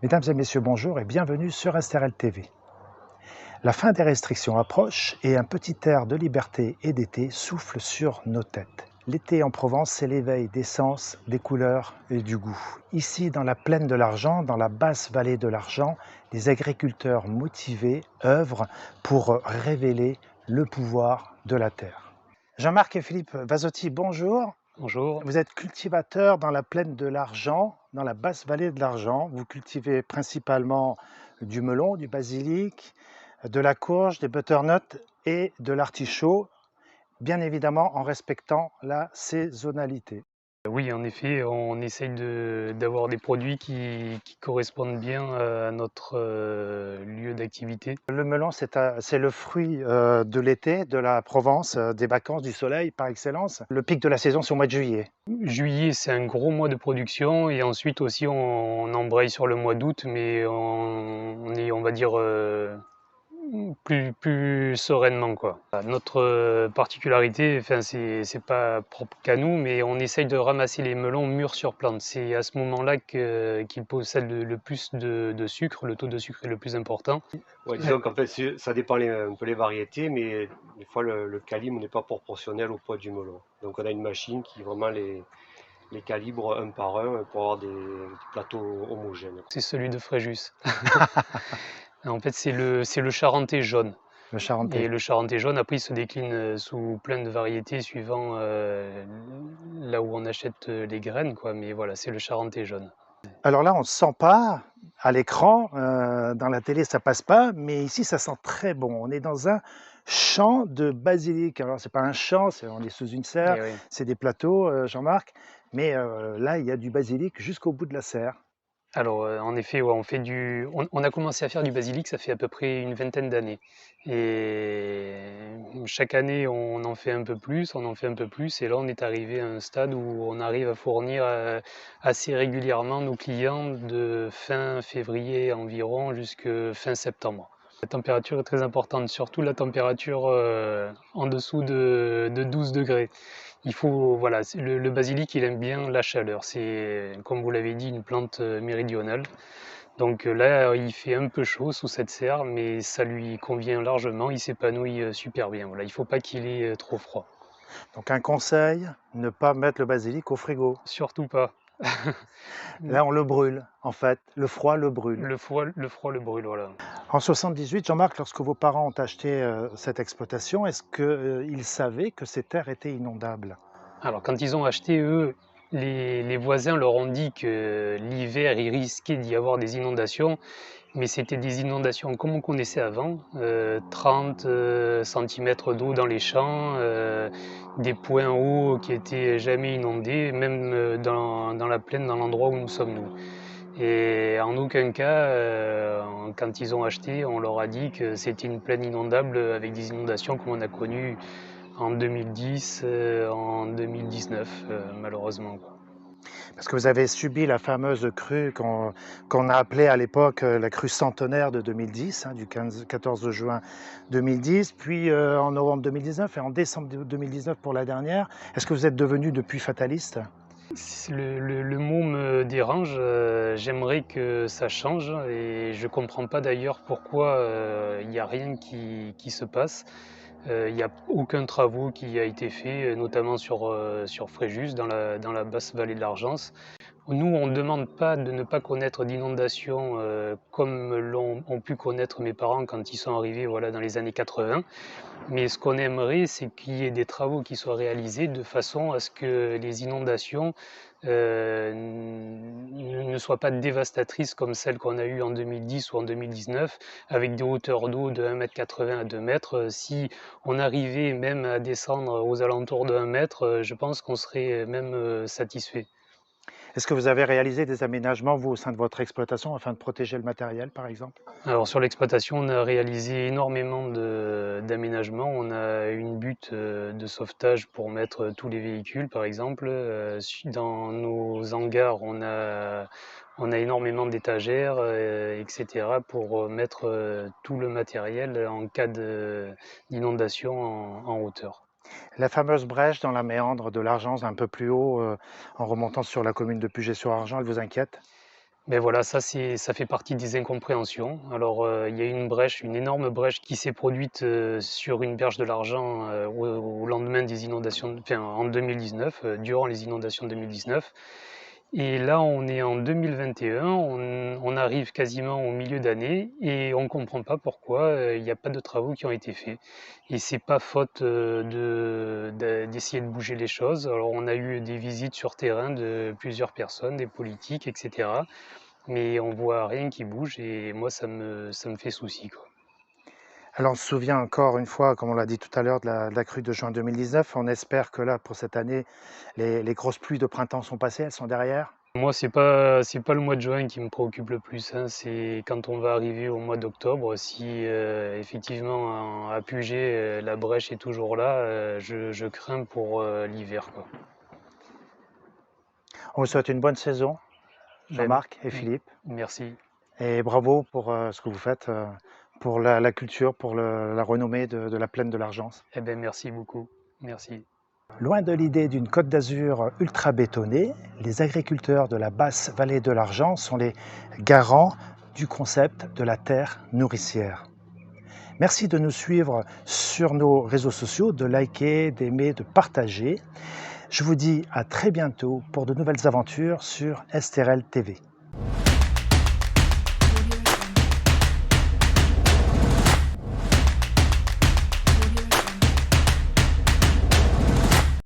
Mesdames et messieurs, bonjour et bienvenue sur SRL TV. La fin des restrictions approche et un petit air de liberté et d'été souffle sur nos têtes. L'été en Provence, c'est l'éveil des sens, des couleurs et du goût. Ici, dans la plaine de l'Argent, dans la basse vallée de l'Argent, les agriculteurs motivés œuvrent pour révéler le pouvoir de la terre. Jean-Marc et Philippe Vazotti, bonjour. Bonjour. Vous êtes cultivateur dans la plaine de l'Argent, dans la basse vallée de l'Argent. Vous cultivez principalement du melon, du basilic, de la courge, des butternuts et de l'artichaut, bien évidemment en respectant la saisonnalité. Oui, en effet, on essaye d'avoir des produits qui correspondent bien à notre lieu d'activité. Le melon, c'est le fruit de l'été, de la Provence, des vacances, du soleil par excellence. Le pic de la saison, c'est au mois de juillet. Juillet, c'est un gros mois de production et ensuite aussi on embraye sur le mois d'août, mais on est, on va dire, plus sereinement, quoi. Notre particularité, enfin c'est pas propre qu'à nous, mais on essaye de ramasser les melons mûrs sur plante. C'est à ce moment-là qu'ils possèdent le plus de sucre, le taux de sucre est le plus important. Ouais, disons qu'en fait, ça dépend un peu les variétés, mais des fois le calibre n'est pas proportionnel au poids du melon. Donc on a une machine qui vraiment les calibre un par un pour avoir des plateaux homogènes. C'est celui de Fréjus. En fait, c'est le charentais jaune. Le Et charentais. le charentais jaune, après, il se décline sous plein de variétés suivant là où on achète les graines, quoi. Mais voilà, c'est le charentais jaune. Alors là, on ne sent pas à l'écran, dans la télé ça passe pas, mais ici ça sent très bon. On est dans un champ de basilic. Alors c'est pas un champ, on est sous une serre, Et oui. c'est des plateaux, Jean-Marc, mais là il y a du basilic jusqu'au bout de la serre. Alors, en effet, ouais, on a commencé à faire du basilic, ça fait à peu près une vingtaine d'années. Et chaque année, on en fait un peu plus, on en fait un peu plus. Et là, on est arrivé à un stade où on arrive à fournir assez régulièrement nos clients de fin février environ jusqu'à fin septembre. La température est très importante, surtout la température en dessous de 12 degrés. Il faut, voilà, le basilic, il aime bien la chaleur. C'est, comme vous l'avez dit, une plante méridionale. Donc là, il fait un peu chaud sous cette serre, mais ça lui convient largement. Il s'épanouit super bien. Voilà, il ne faut pas qu'il ait trop froid. Donc un conseil, ne pas mettre le basilic au frigo. Surtout pas. Là on le brûle en fait, le froid le brûle. Le froid le brûle, voilà. En 78, Jean-Marc, lorsque vos parents ont acheté, cette exploitation, est-ce qu'ils savaient que ces terres étaient inondables? Alors, quand ils ont acheté, eux, les voisins leur ont dit que l'hiver, il risquait d'y avoir des inondations, mais c'était des inondations comme on connaissait avant, 30 centimètres d'eau dans les champs, des points hauts qui étaient jamais inondés, même dans la plaine, dans l'endroit où nous sommes nous. Et en aucun cas, quand ils ont acheté, on leur a dit que c'était une plaine inondable avec des inondations comme on a connu en 2010, en 2019, malheureusement, quoi. Parce que vous avez subi la fameuse crue qu'on a appelée à l'époque la crue centenaire de 2010, hein, du 14 juin 2010, puis en novembre 2019 et en décembre 2019 pour la dernière. Est-ce que vous êtes devenu depuis fataliste? Le mot me dérange, j'aimerais que ça change et je comprends pas d'ailleurs pourquoi il n'y a rien qui se passe. Il n'y a aucun travaux qui a été fait, notamment sur Fréjus, dans la basse vallée de l'Argence. Nous, on ne demande pas de ne pas connaître d'inondations comme ont pu connaître mes parents quand ils sont arrivés, voilà, dans les années 80. Mais ce qu'on aimerait, c'est qu'il y ait des travaux qui soient réalisés de façon à ce que les inondations ne soient pas dévastatrices comme celles qu'on a eues en 2010 ou en 2019, avec des hauteurs d'eau de 1,80 m à 2 mètres. Si on arrivait même à descendre aux alentours de 1 mètre, je pense qu'on serait même satisfait. Est-ce que vous avez réalisé des aménagements, vous, au sein de votre exploitation, afin de protéger le matériel, par exemple? Alors sur l'exploitation, on a réalisé énormément d'aménagements. On a une butte de sauvetage pour mettre tous les véhicules, par exemple. Dans nos hangars, on a énormément d'étagères, etc., pour mettre tout le matériel en cas d'inondation en hauteur. La fameuse brèche dans la méandre de l'Argence, un peu plus haut, en remontant sur la commune de Puget-sur-Argent, elle vous inquiète? Ben voilà, ça fait partie des incompréhensions. Alors, il y a une brèche, une énorme brèche qui s'est produite, sur une berge de l'Argent, au lendemain des inondations, enfin en 2019, durant les inondations de 2019. Et là, on est en 2021, on arrive quasiment au milieu d'année et on ne comprend pas pourquoi il n'y a pas de travaux qui ont été faits. Et c'est pas faute d'essayer de bouger les choses. Alors, on a eu des visites sur terrain de plusieurs personnes, des politiques, etc. Mais on voit rien qui bouge et moi, ça me fait souci, quoi. Alors on se souvient encore une fois, comme on l'a dit tout à l'heure, de la crue de juin 2019. On espère que là, pour cette année, les grosses pluies de printemps sont passées, elles sont derrière. Moi, c'est pas le mois de juin qui me préoccupe le plus, hein. C'est quand on va arriver au mois d'octobre, si effectivement à Puget, la brèche est toujours là, je crains pour l'hiver, quoi. On vous souhaite une bonne saison, Ben, Jean-Marc et Philippe, merci. et bravo pour ce que vous faites pour la culture, pour la renommée de la plaine de l'Argence. Eh ben, merci beaucoup. Merci. Loin de l'idée d'une Côte d'Azur ultra bétonnée, les agriculteurs de la basse vallée de l'Argent sont les garants du concept de la terre nourricière. Merci de nous suivre sur nos réseaux sociaux, de liker, d'aimer, de partager. Je vous dis à très bientôt pour de nouvelles aventures sur STRL TV.